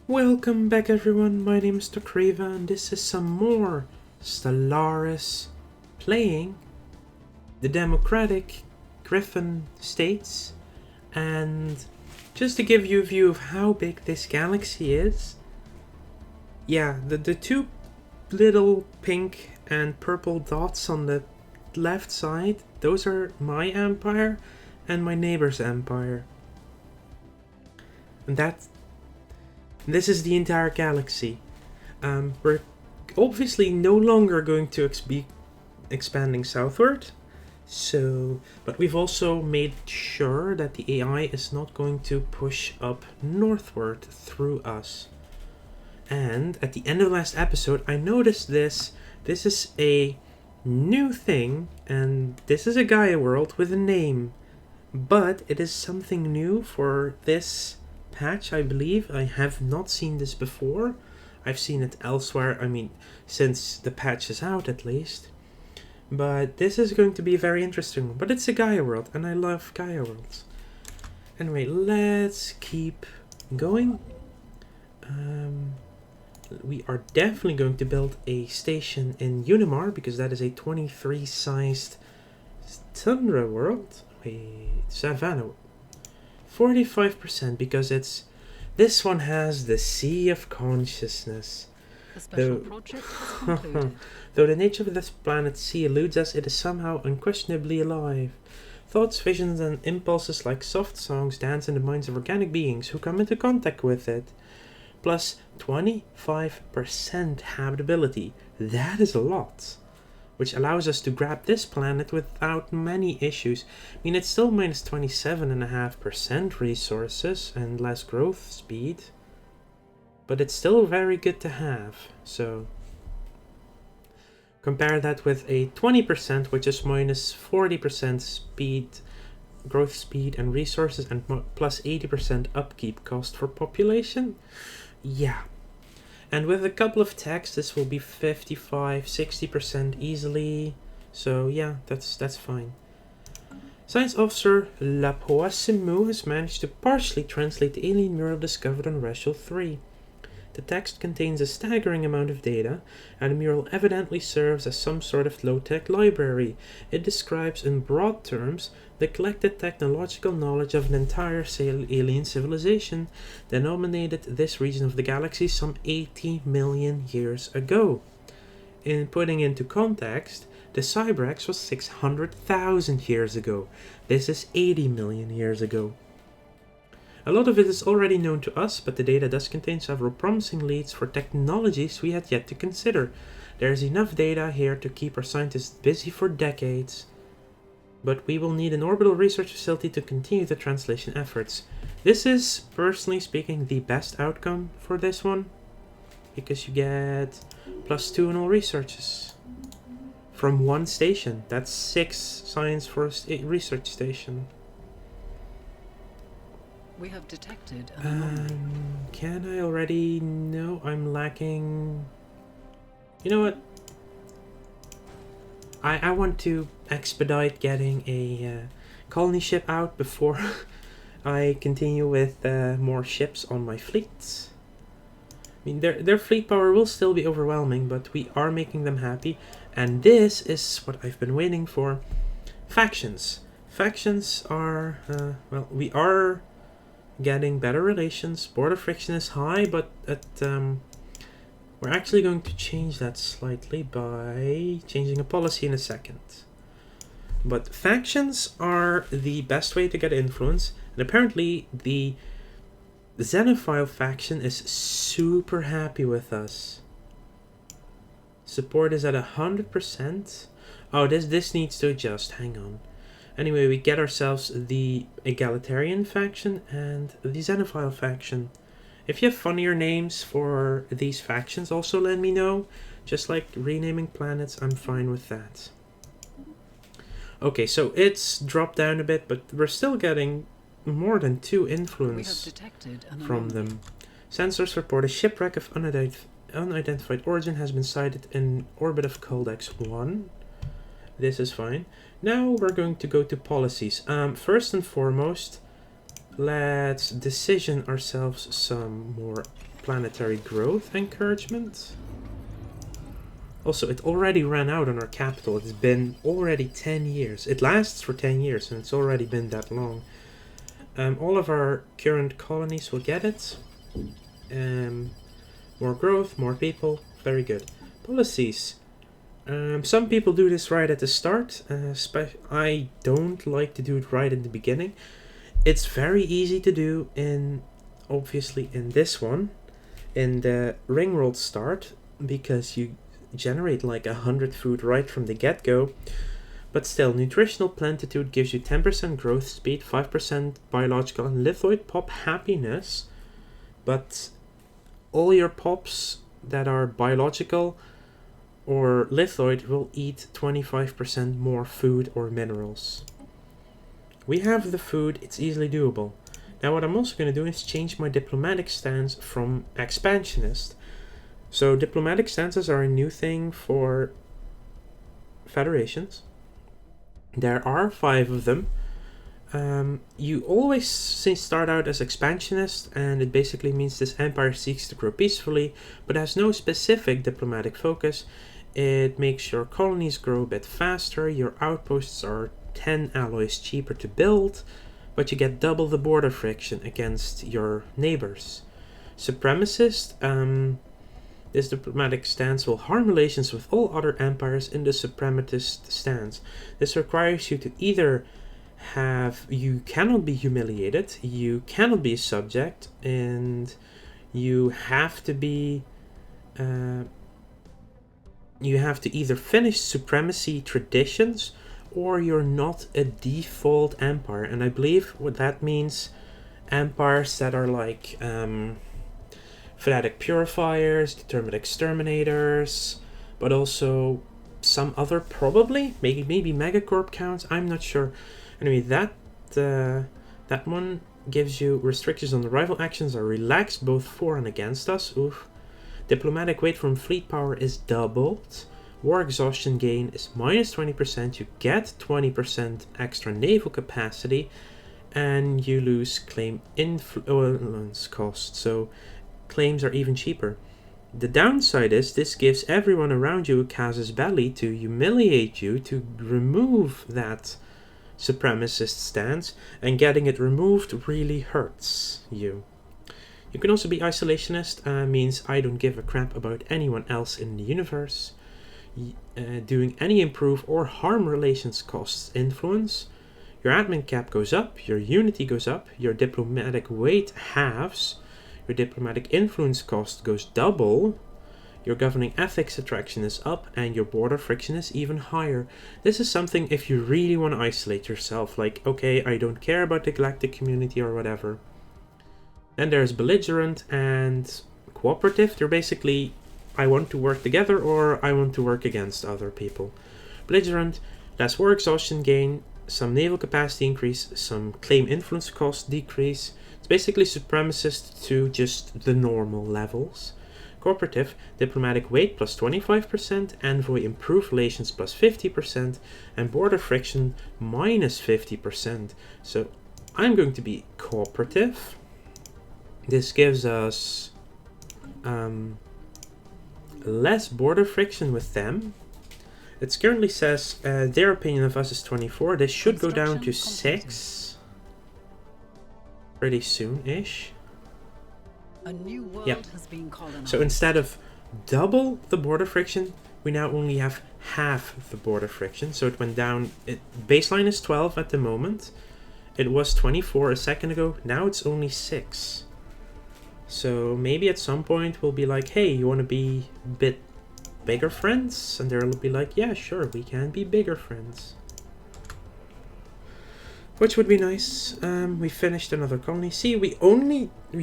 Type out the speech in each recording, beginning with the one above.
Welcome back everyone, my name is Kriva and this is some more Stellaris playing the democratic Griphon states. And just to give you a view of how big this galaxy is, yeah, the two little pink and purple dots on the left side, those are my empire and my neighbor's empire. And this is the entire galaxy. We're obviously no longer going to be expanding southward. But we've also made sure that the AI is not going to push up northward through us. And at the end of the last episode, I noticed this. This is a new thing, and this is a Gaia world with a name. But it is something new for this patch, I believe. I have not seen this before. I've seen it elsewhere, since the patch is out at least. But this is going to be a very interesting one. But it's a Gaia world, and I love Gaia worlds. Anyway, let's keep going. We are definitely going to build a station in Unimar, because that is a 23-sized tundra world. Wait, Savannah. 45% because this one has the Sea of Consciousness. The special project is concluded. Though the nature of this planet's sea eludes us, it is somehow unquestionably alive. Thoughts, visions, and impulses like soft songs dance in the minds of organic beings who come into contact with it. Plus 25% habitability. That is a lot. Which allows us to grab this planet without many issues. It's still minus 27.5% resources and less growth speed. But it's still very good to have. So compare that with a 20%, which is minus 40% speed, growth speed and resources, and plus 80% upkeep cost for population. Yeah. And with a couple of techs, this will be 55-60% easily. So yeah, that's fine. Science officer Lapoisimu has managed to partially translate the alien mural discovered on Rachel 3. The text contains a staggering amount of data, and the mural evidently serves as some sort of low-tech library. It describes in broad terms the collected technological knowledge of an entire alien civilization that dominated this region of the galaxy some 80 million years ago. In putting into context, the Cybrex was 600,000 years ago. This is 80 million years ago. A lot of it is already known to us, but the data does contain several promising leads for technologies we had yet to consider. There is enough data here to keep our scientists busy for decades. But we will need an orbital research facility to continue the translation efforts. This is, personally speaking, the best outcome for this one, because you get +2 in all researches from one station. That's 6 science for a research station. We have detected an anomaly. Can I already? No, I'm lacking. You know what? I want to expedite getting a colony ship out before I continue with more ships on my fleets. Their fleet power will still be overwhelming, but we are making them happy, and this is what I've been waiting for. Factions. Factions are we are getting better relations. Border friction is high, but we're actually going to change that slightly by changing a policy in a second. But factions are the best way to get influence, and apparently the Xenophile faction is super happy with us. Support is at 100%. Oh, this needs to adjust. Hang on. Anyway, we get ourselves the Egalitarian faction and the Xenophile faction. If you have funnier names for these factions, also let me know. Just like renaming planets, I'm fine with that. Okay, so it's dropped down a bit, but we're still getting more than 2 influence from them. Sensors report a shipwreck of unidentified origin has been sighted in orbit of Coldex 1. This is fine. Now we're going to go to policies. First and foremost, let's decision ourselves some more planetary growth encouragement. Also, it already ran out on our capital. It's been already 10 years. It lasts for 10 years, and it's already been that long. All of our current colonies will get it. More growth, more people. Very good. Policies. Some people do this right at the start. I don't like to do it right in the beginning. It's very easy to do obviously in this one, in the ring world start, because you generate like 100 food right from the get-go. But still, nutritional plentitude gives you 10% growth speed, 5% biological and lithoid pop happiness. But all your pops that are biological or lithoid will eat 25% more food or minerals. We have the food, it's easily doable. Now what I'm also going to do is change my diplomatic stance from expansionist. So diplomatic stances are a new thing for federations. There are 5 of them. You always start out as expansionist, and it basically means this empire seeks to grow peacefully, but has no specific diplomatic focus. It makes your colonies grow a bit faster, your outposts are 10 alloys cheaper to build, but you get double the border friction against your neighbors. Supremacist, this diplomatic stance will harm relations with all other empires in the suprematist stance. This requires you to either you cannot be humiliated, you cannot be a subject, and you have to be you have to either finish supremacy traditions or you're not a default empire. And I believe what that means, empires that are like fanatic purifiers, determined exterminators, but also some other, probably maybe megacorp counts, I'm not sure. Anyway, that one gives you restrictions on the rival actions are relaxed both for and against us. Oof. Diplomatic weight from fleet power is doubled. War exhaustion gain is minus 20%. You get 20% extra naval capacity, and you lose claim influence cost. So claims are even cheaper. The downside is this gives everyone around you a casus belli to humiliate you, to remove that supremacist stance, and getting it removed really hurts you. You can also be isolationist, means I don't give a crap about anyone else in the universe. Doing any improve or harm relations costs influence. Your admin cap goes up, your unity goes up, your diplomatic weight halves, your diplomatic influence cost goes double, your governing ethics attraction is up, and your border friction is even higher. This is something if you really want to isolate yourself, like, okay, I don't care about the galactic community or whatever. Then there's belligerent and cooperative. They're basically, I want to work together or I want to work against other people. Belligerent, less war exhaustion gain, some naval capacity increase, some claim influence cost decrease. It's basically supremacist to just the normal levels. Cooperative, diplomatic weight plus 25%, envoy improved relations plus 50%, and border friction minus 50%. So I'm going to be cooperative. This gives us less border friction with them. It currently says their opinion of us is 24. This should go down to 6 pretty soon-ish. A new world has been colonized. So instead of double the border friction, we now only have half the border friction. So it went down. Baseline is 12 at the moment. It was 24 a second ago. Now it's only 6. So maybe at some point we'll be like, hey, you want to be a bit bigger friends? And they'll be like, yeah, sure, we can be bigger friends. Which would be nice. We finished another colony. See, we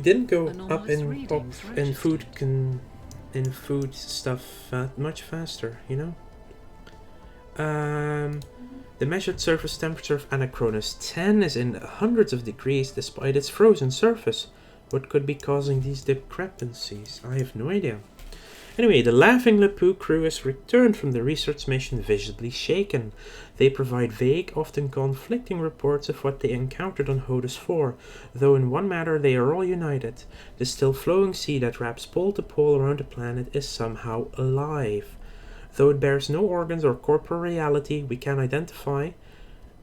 didn't go up in food stuff much faster, you know? The measured surface temperature of Anachronis 10 is in hundreds of degrees despite its frozen surface. What could be causing these discrepancies? I have no idea. Anyway, the Laughing Lapoo crew has returned from the research mission visibly shaken. They provide vague, often conflicting reports of what they encountered on Hodus 4, though in one matter they are all united. The still flowing sea that wraps pole to pole around the planet is somehow alive. Though it bears no organs or corporeal reality, we can identify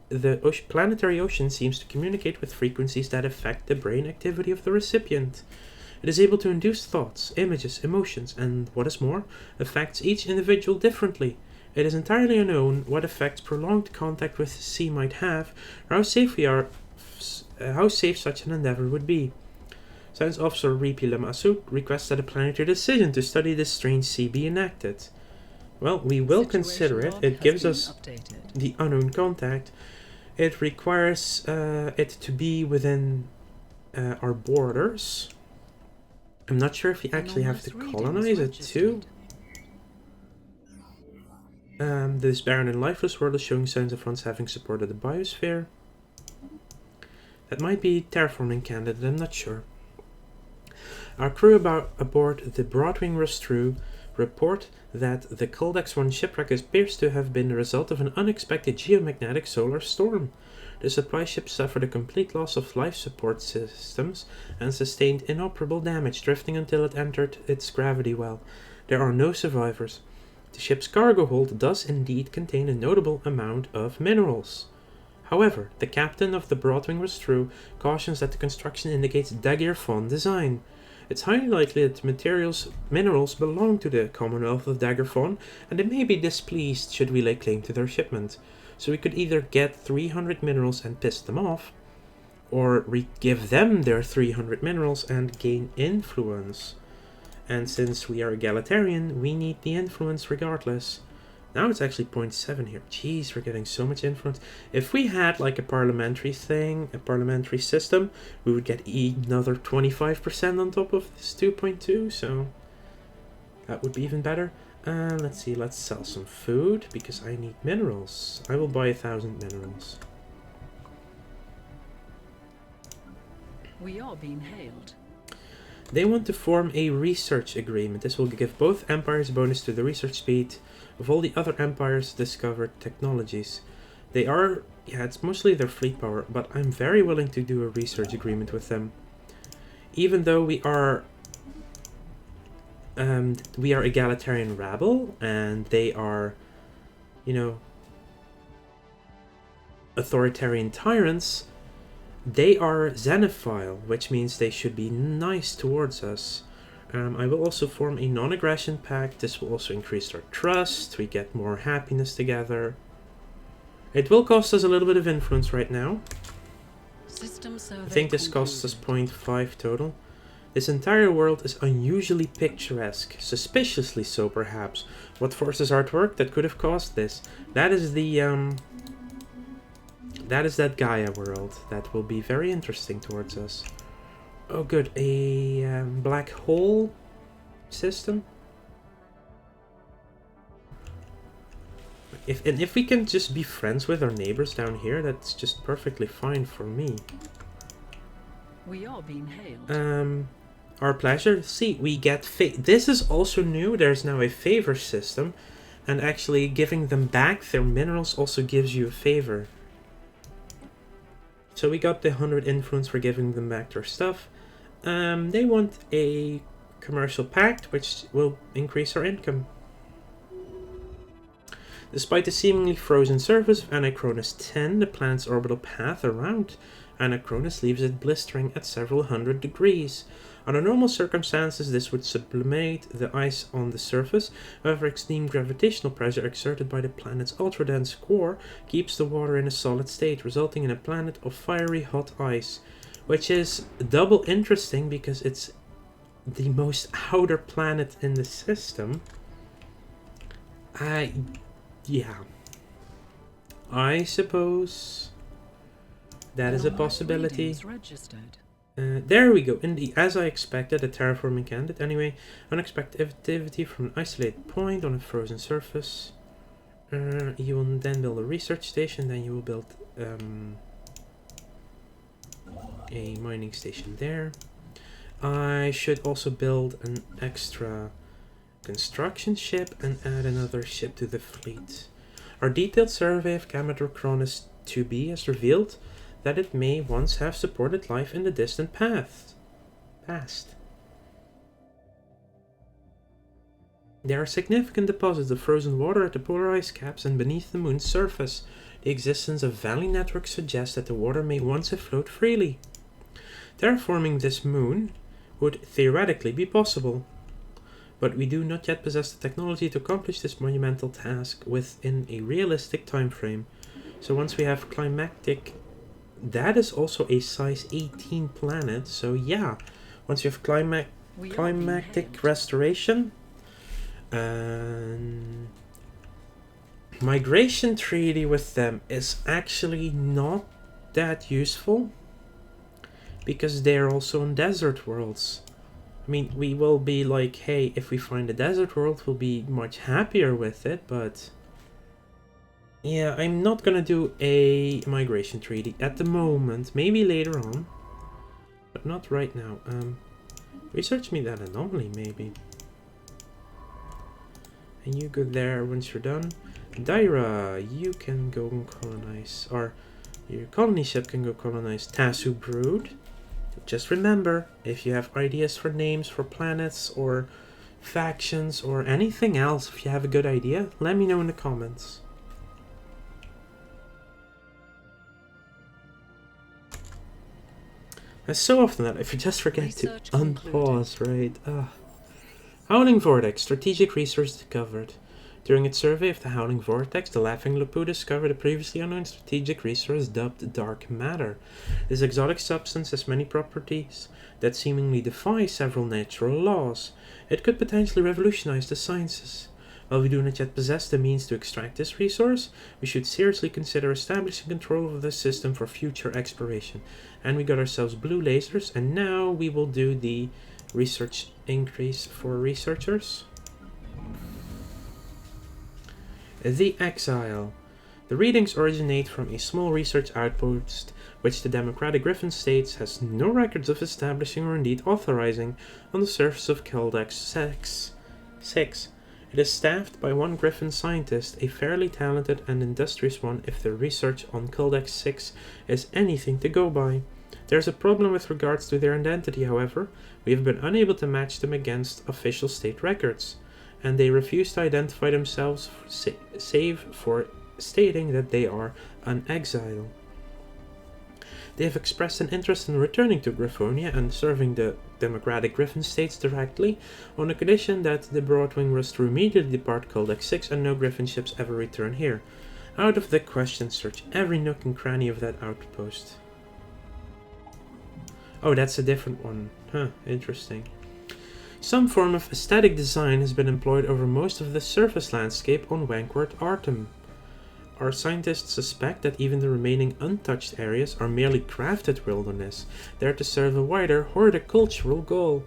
the planetary ocean seems to communicate with frequencies that affect the brain activity of the recipient. It is able to induce thoughts, images, emotions, and, what is more, affects each individual differently. It is entirely unknown what effects prolonged contact with the sea might have, or how safe such an endeavor would be. Science Officer Ripi Lamasu requests that a planetary decision to study this strange sea be enacted. Well, we will consider it. It gives us the unknown contact. It requires it to be within our borders. I'm not sure if we actually have to colonize it too. This barren and lifeless world is showing signs of once having supported the biosphere. That might be terraforming candidate, I'm not sure. Our crew aboard the Broadwing Rustru report that the Coldex 1 shipwreck appears to have been the result of an unexpected geomagnetic solar storm. The supply ship suffered a complete loss of life support systems and sustained inoperable damage, drifting until it entered its gravity well. There are no survivors. The ship's cargo hold does indeed contain a notable amount of minerals. However, the captain of the Broadwing Rustru cautions that the construction indicates Daggerfon design. It's highly likely that the minerals belong to the Commonwealth of Daggerfon, and they may be displeased should we lay claim to their shipment. So we could either get 300 minerals and piss them off, or give them their 300 minerals and gain influence. And since we are egalitarian, we need the influence regardless. Now it's actually 0.7 here. Jeez, we're getting so much influence. If we had like a parliamentary thing, a parliamentary system, we would get another 25% on top of this 2.2, so that would be even better. Let's see, let's sell some food, because I need minerals. I will buy 1,000 minerals. We are being hailed. They want to form a research agreement. This will give both empires a bonus to the research speed of all the other empires' discovered technologies. They are, it's mostly their fleet power, but I'm very willing to do a research agreement with them. Even though we are egalitarian rabble, and they are, authoritarian tyrants, they are xenophile, which means they should be nice towards us. I will also form a non-aggression pact. This will also increase our trust. We get more happiness together. It will cost us a little bit of influence right now. I think this costs us 0.5 total. This entire world is unusually picturesque, suspiciously so perhaps. What forces are at work that could have caused this? That is that Gaia world. That will be very interesting towards us. Oh good, a black hole system? If we can just be friends with our neighbors down here, that's just perfectly fine for me. We are being hailed. Our pleasure. See, we get this is also new. There's now a favor system, and actually giving them back their minerals also gives you a favor. So we got the 100 influence for giving them back their stuff. They want a commercial pact, which will increase our income. Despite the seemingly frozen surface of Anachronis 10, the planet's orbital path around Anachronis leaves it blistering at several hundred degrees. Under normal circumstances, this would sublimate the ice on the surface. However, extreme gravitational pressure exerted by the planet's ultra-dense core keeps the water in a solid state, resulting in a planet of fiery hot ice, which is double interesting because it's the most outer planet in the system. Yeah. I suppose that is a possibility. There we go. Indeed, as I expected, a terraforming candidate. Anyway, unexpected activity from an isolated point on a frozen surface. You will then build a research station. Then you will build a mining station there. I should also build an extra construction ship and add another ship to the fleet. Our detailed survey of Gamador Cronus 2b has revealed that it may once have supported life in the distant past. There are significant deposits of frozen water at the polar ice caps and beneath the moon's surface. The existence of valley networks suggests that the water may once have flowed freely. Terraforming this moon would theoretically be possible, but we do not yet possess the technology to accomplish this monumental task within a realistic time frame. So once we have climactic, that is also a size 18 planet, so yeah, once we have climactic restoration, migration treaty with them is actually not that useful, because they're also in desert worlds. I mean, we will be like, hey, if we find a desert world, we'll be much happier with it, but yeah, I'm not gonna do a migration treaty at the moment. Maybe later on, but not right now. Research me that anomaly, maybe. And you go there once you're done. Daira, you can go and colonize, or your colony ship can go colonize Tasu Brood. Just remember, if you have ideas for names for planets or factions or anything else, if you have a good idea, let me know in the comments. There's so often that if you just forget to unpause, right? Howling Vortex, strategic resource discovered. During its survey of the Howling Vortex, the Laughing Lupu discovered a previously unknown strategic resource dubbed Dark Matter. This exotic substance has many properties that seemingly defy several natural laws. It could potentially revolutionize the sciences. While we do not yet possess the means to extract this resource, we should seriously consider establishing control over this system for future exploration. And we got ourselves blue lasers, and now we will do the research increase for researchers. The Exile. The readings originate from a small research outpost which the Democratic Griphon states has no records of establishing or indeed authorizing on the surface of Keldex 6. It is staffed by one Griphon scientist, a fairly talented and industrious one if their research on Keldex 6 is anything to go by. There is a problem with regards to their identity, however. We have been unable to match them against official state records, and they refuse to identify themselves save for stating that they are an exile. They have expressed an interest in returning to Griffonia and serving the Democratic Griphon states directly, on the condition that the Broadwing was to immediately depart Keldex 6 and no Griffon ships ever return here. Out of the question, search every nook and cranny of that outpost. Oh, that's a different one. Huh, interesting. Some form of aesthetic design has been employed over most of the surface landscape on Wenkwort Artem. Our scientists suspect that even the remaining untouched areas are merely crafted wilderness, there to serve a wider horticultural goal.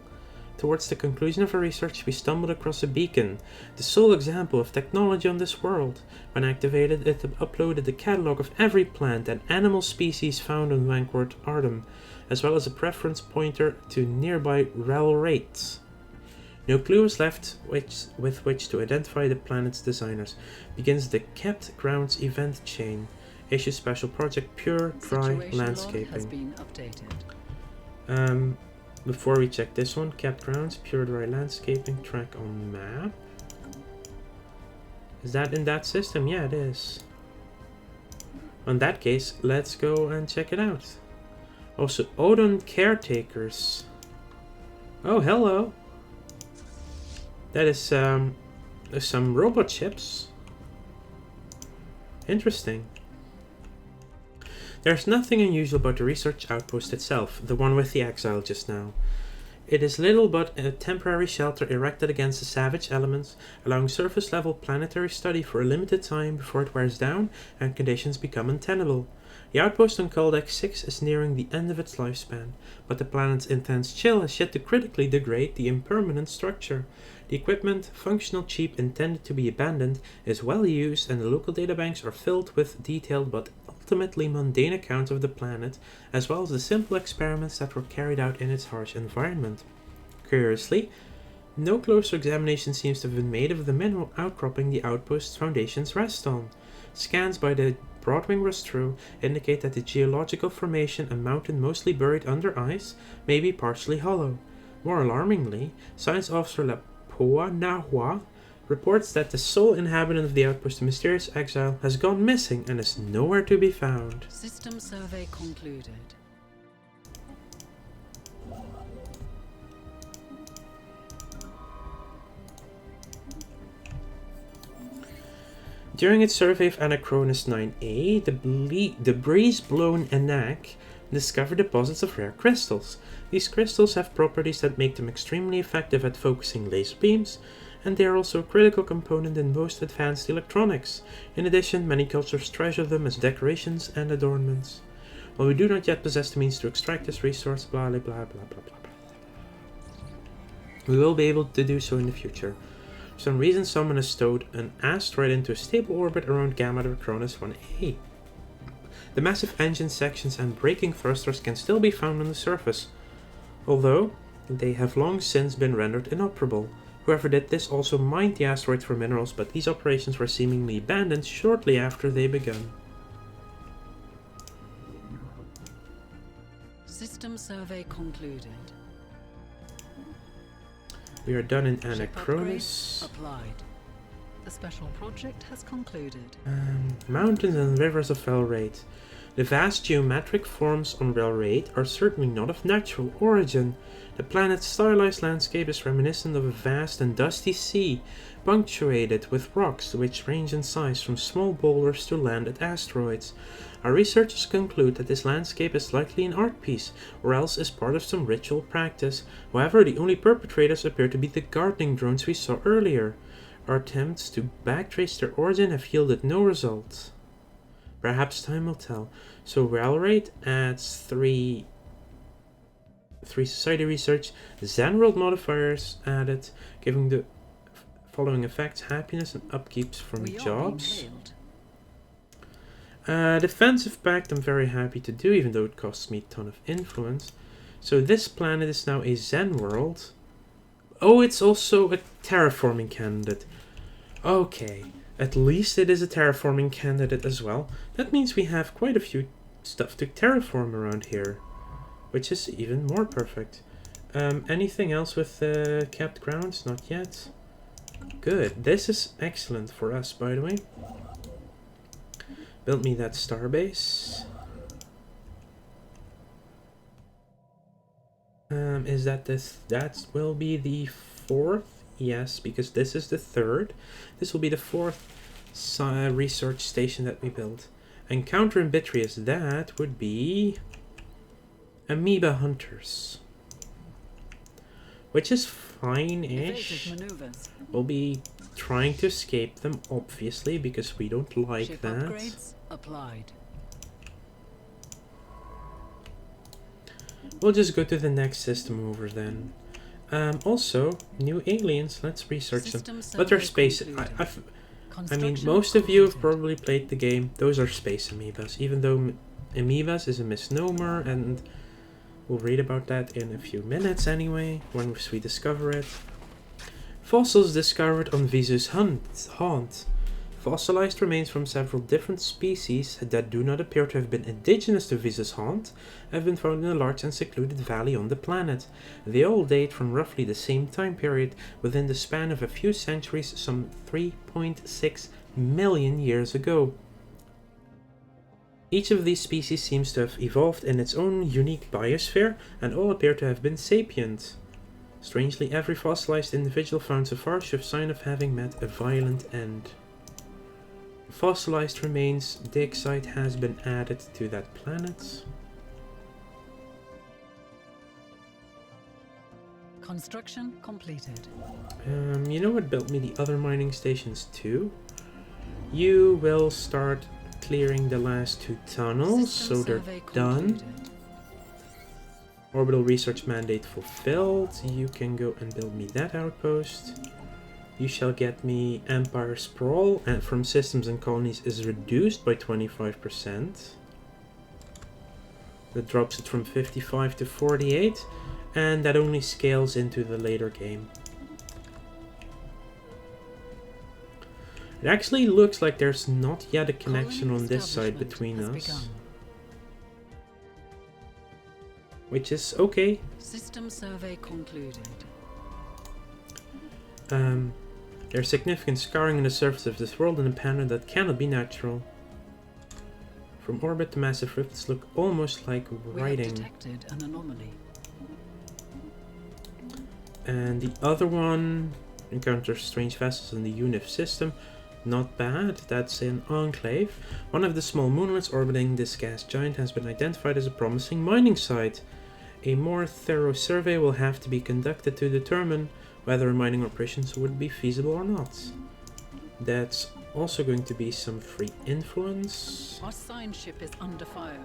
Towards the conclusion of our research, we stumbled across a beacon, the sole example of technology on this world. When activated, it uploaded the catalog of every plant and animal species found on Wenkwort Artem, as well as a preference pointer to nearby rel rates. No clue is left with which to identify the planet's designers. Begins the Kept Grounds event chain. Issue special project Pure Dry Landscaping. Before we check this one, Kept Grounds, Pure Dry Landscaping, track on map. Is that in that system? Yeah, it is. In that case, let's go and check it out. Also, Odin Caretakers. Oh, hello. That is some robot ships. Interesting. There's nothing unusual about the research outpost itself, the one with the exile just now. It is little but a temporary shelter erected against the savage elements, allowing surface-level planetary study for a limited time before it wears down and conditions become untenable. The outpost on Keldex 6 is nearing the end of its lifespan, but the planet's intense chill has yet to critically degrade the impermanent structure. The equipment, functional, cheap, intended to be abandoned, is well used, and the local databanks are filled with detailed but ultimately mundane accounts of the planet, as well as the simple experiments that were carried out in its harsh environment. Curiously, No closer examination seems to have been made of the mineral outcropping the outpost's foundations rest on. Scans by the Broadwing Rostru indicate that the geological formation, a mountain mostly buried under ice, may be partially hollow. More alarmingly, Science Officer Lapoa Nahua reports that the sole inhabitant of the outpost, Mysterious Exile, has gone missing and is nowhere to be found. System survey concluded. During its survey of Anachronis 9A, the breeze-blown Anak discovered deposits of rare crystals. These crystals have properties that make them extremely effective at focusing laser beams, and they are also a critical component in most advanced electronics. In addition, many cultures treasure them as decorations and adornments. While we do not yet possess the means to extract this resource, blah blah blah blah blah blah. We will be able to do so in the future. For some reason, someone has stowed an asteroid into a stable orbit around Gamma Anachronis 1A. The massive engine sections and braking thrusters can still be found on the surface, although they have long since been rendered inoperable. Whoever did this also mined the asteroid for minerals, but these operations were seemingly abandoned shortly after they began. System survey concluded. We are done in Ship Anachronis. upgrades applied. The special project has concluded. Mountains and rivers of Velraid. The vast geometric forms on Velraid are certainly not of natural origin. The planet's stylized landscape is reminiscent of a vast and dusty sea, punctuated with rocks which range in size from small boulders to landed asteroids. Our researchers conclude that this landscape is likely an art piece, or else is part of some ritual practice. However, the only perpetrators appear to be the gardening drones we saw earlier. Our attempts to backtrace their origin have yielded no results. Perhaps time will tell. So Valrate adds 3 society research, Zenworld modifiers added, giving the following effects: happiness and upkeeps from jobs. Defensive pact I'm very happy to do, even though it costs me a ton of influence. So this planet is now a Zen world. Oh, it's also a terraforming candidate. Okay, at least it is a terraforming candidate as well. That means we have quite a few stuff to terraform around here, which is even more perfect. Anything else with kept grounds? Not yet. Good. This is excellent for us, by the way. Build me that starbase. Is that this? That will be the 4th. Yes, because this is the 3rd. This will be the 4th research station that we build. Encounter in Bitrius, that would be Amoeba Hunters, which is fine-ish. We'll be trying to escape them, obviously, because we don't like Ship that. upgrades applied. We'll just go to the next system over then. Also, new aliens. Let's research them. But they're space. I mean, most of you have probably played the game. Those are space amoebas, even though amoebas is a misnomer, and we'll read about that in a few minutes anyway, once we discover it. Fossils discovered on Visus haunt. Fossilized remains from several different species that do not appear to have been indigenous to Visus haunt have been found in a large and secluded valley on the planet. They all date from roughly the same time period, within the span of a few centuries, some 3.6 million years ago. Each of these species seems to have evolved in its own unique biosphere, and all appear to have been sapient. Strangely, every fossilized individual found so far shows sign of having met a violent end. Fossilized remains dig site has been added to that planet. Construction completed. You know what? Built me the other mining stations too. You will start clearing the last 2 tunnels, so they're done. Orbital research mandate fulfilled. You can go and build me that outpost. You shall get me Empire Sprawl, and from systems and colonies is reduced by 25%. That drops it from 55 to 48, and that only scales into the later game. It actually looks like there's not yet a connection Colony on this side establishment between has us. begun. Which is okay. System survey concluded. There's significant scarring on the surface of this world in a pattern that cannot be natural. From orbit, the massive rifts look almost like We have writing. detected an anomaly. And the other one encounters strange vessels in the UNIF system. Not bad, that's an enclave. One of the small moonlets orbiting this gas giant has been identified as a promising mining site. A more thorough survey will have to be conducted to determine whether mining operations would be feasible or not. That's also going to be some free influence. Our sign ship is under fire.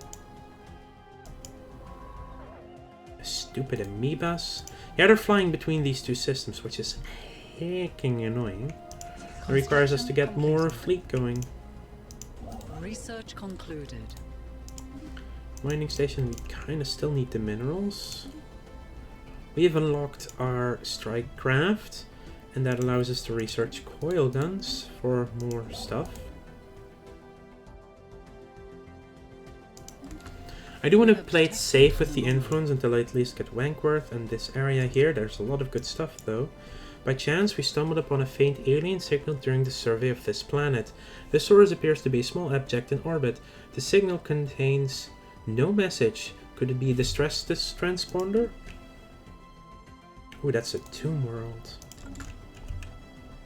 Stupid amoebas. Yeah, they're flying between these two systems, which is hecking annoying. It requires us to get more fleet going. Research concluded. Mining station, we kind of still need the minerals. We have unlocked our strike craft, and that allows us to research coil guns for more stuff. I do want to play it safe with the influence until I at least get Wenkwort and this area here. There's a lot of good stuff though. By chance, we stumbled upon a faint alien signal during the survey of this planet. The source appears to be a small object in orbit. The signal contains no message. Could it be a distress transponder? Ooh, that's a tomb world.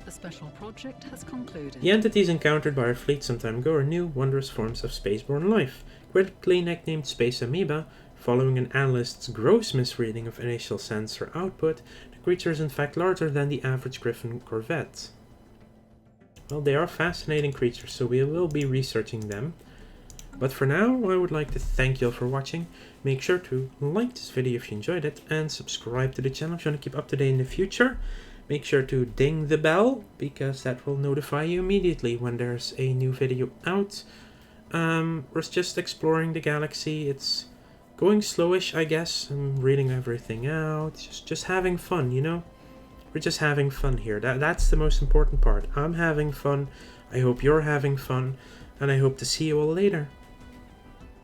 The special project has concluded. The entities encountered by our fleet some time ago are new, wondrous forms of spaceborne life. Critically nicknamed Space Amoeba, following an analyst's gross misreading of initial sensor output, the creature is in fact larger than the average Griffon corvette. Well, they are fascinating creatures, so we will be researching them. But for now, I would like to thank you all for watching. Make sure to like this video if you enjoyed it, and subscribe to the channel if you want to keep up to date in the future. Make sure to ding the bell, because that will notify you immediately when there's a new video out. We're just exploring the galaxy. It's going slowish, I guess. I'm reading everything out. Just having fun, you know? We're just having fun here. That's the most important part. I'm having fun. I hope you're having fun. And I hope to see you all later.